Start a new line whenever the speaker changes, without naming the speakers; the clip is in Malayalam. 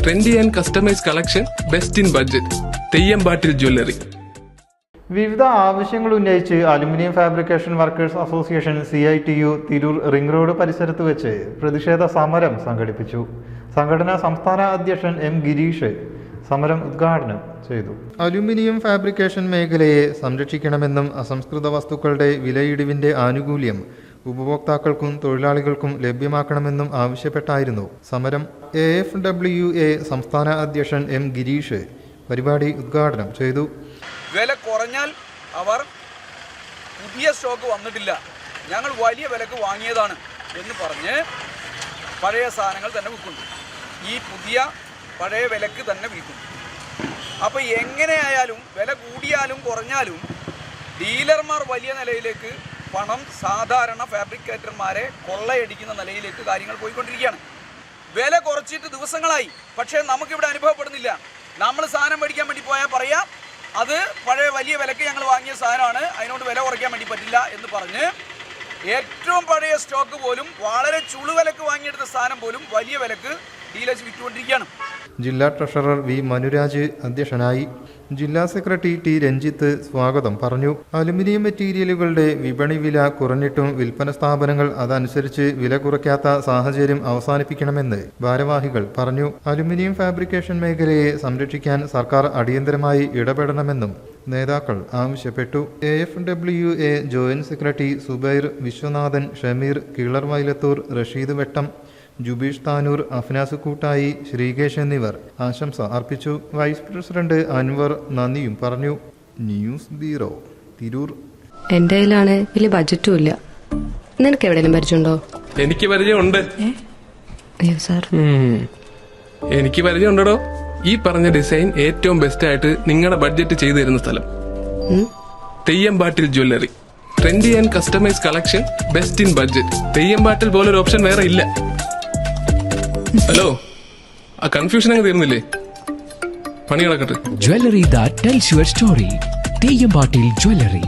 Trendy and customise collection, best in budget. തെയ്യമ്പാട്ടിൽ jewellery.
വിവിധ ആവശ്യങ്ങൾ ഉന്നയിച്ച് aluminium fabrication workers association CITU Tirur ring road പരിസരത്ത് വെച്ച് പ്രതിഷേധ സമരം സംഘടിപ്പിച്ചു. സംഘടനാ സംസ്ഥാന അധ്യക്ഷൻ M. ഗിരീഷ് സമരം ഉദ്ഘാടനം ചെയ്തു. അലുമിനിയം ഫാബ്രിക്കേഷൻ മേഖലയെ സംരക്ഷിക്കണമെന്നും അസംസ്കൃത വസ്തുക്കളുടെ വിലയിടിവിന്റെ ആനുകൂല്യം ഉപഭോക്താക്കൾക്കും തൊഴിലാളികൾക്കും ലഭ്യമാക്കണമെന്നും ആവശ്യപ്പെട്ടായിരുന്നു സമരം. AFWA സംസ്ഥാന അധ്യക്ഷൻ M. ഗിരീഷ് പരിപാടി ഉദ്ഘാടനം ചെയ്തു.
വില കുറഞ്ഞാൽ അവർ പുതിയ സ്റ്റോക്ക് വന്നിട്ടില്ല, ഞങ്ങൾ വലിയ വിലക്ക് വാങ്ങിയതാണ് എന്ന് പറഞ്ഞ് പഴയ സാധനങ്ങൾ തന്നെ വിൽക്കുന്നു. ഈ പുതിയ പഴയ വിലക്ക് തന്നെ വിൽക്കുന്നു. അപ്പോൾ എങ്ങനെയായാലും വില കൂടിയാലും കുറഞ്ഞാലും ഡീലർമാർ വലിയ നിലയിലേക്ക് പണം സാധാരണ ഫാബ്രിക്കേറ്റർമാരെ കൊള്ളയടിക്കുന്ന നിലയിലേക്ക് കാര്യങ്ങൾ പോയിക്കൊണ്ടിരിക്കുകയാണ്. വില കുറച്ചിട്ട് ദിവസങ്ങളായി, പക്ഷേ നമുക്കിവിടെ അനുഭവപ്പെടുന്നില്ല. നമ്മൾ സാധനം മേടിക്കാൻ വേണ്ടി പോയാൽ പറയാം അത് പഴയ വലിയ വിലക്ക് ഞങ്ങൾ വാങ്ങിയ സാധനമാണ്, അതിനോട് വില കുറയ്ക്കാൻ വേണ്ടി പറ്റില്ല എന്ന് പറഞ്ഞ് ഏറ്റവും പഴയ സ്റ്റോക്ക് പോലും വളരെ ചുളുവിലക്ക് വാങ്ങിയെടുത്ത സാധനം പോലും വലിയ വിലക്ക് ഡീലേഴ്സ് വിറ്റുകൊണ്ടിരിക്കുകയാണ്.
ജില്ലാ ട്രഷറർ V. മനുരാജ് അധ്യക്ഷനായി. ജില്ലാ സെക്രട്ടറി T. രഞ്ജിത്ത് സ്വാഗതം പറഞ്ഞു. അലുമിനിയം മെറ്റീരിയലുകളുടെ വിപണി വില കുറഞ്ഞിട്ടും വിൽപ്പന സ്ഥാപനങ്ങൾ അതനുസരിച്ച് വില കുറയ്ക്കാത്ത സാഹചര്യം അവസാനിപ്പിക്കണമെന്ന് ഭാരവാഹികൾ പറഞ്ഞു. അലുമിനിയം ഫാബ്രിക്കേഷൻ മേഖലയെ സംരക്ഷിക്കാൻ സർക്കാർ അടിയന്തരമായി ഇടപെടണമെന്നും നേതാക്കൾ ആവശ്യപ്പെട്ടു. AFWA joint secretary Subair, Viswanathan, Shameer, കിളർ വൈലത്തൂർ, റഷീദ് വെട്ടം, ജുബീഷ് താനൂർ, അഫ്നാസ് കൂട്ടായി, ശ്രീകേഷ് എന്നിവർ ആശംസ അർപ്പിച്ചു. വൈസ് പ്രസിഡന്റ് അൻവർ നന്ദിയും പറഞ്ഞു. News bureau, Tirur.
എന്റെ കയ്യിലാണ് വലിയ ബഡ്ജറ്റും ഇല്ല. നിനക്ക് എവിടെയെങ്കിലും പരിചയമുണ്ടോ?
എനിക്ക് പരിചയമുണ്ട്.
അയ്യോ സാർ,
എനിക്ക് പരിചയമുണ്ടോ. ഈ പറഞ്ഞ ഡിസൈൻ ഏറ്റവും ബെസ്റ്റ് ആയിട്ട് നിങ്ങളുടെ ബഡ്ജറ്റ് ചെയ്തു തരുന്ന സ്ഥലം Theyyampattil jewellery. Trendy and customise collection, best in budget. Theyyampattil പോലൊരു ഓപ്ഷൻ വേറെ ഇല്ല. ഹലോ, ആ കൺഫ്യൂഷൻ അങ്ങ് തീർന്നില്ലേ? പണി കിടക്കട്ടെ.
Jewelry that tells your story. തെയ്യമ്പാട്ടിൽ jewellery.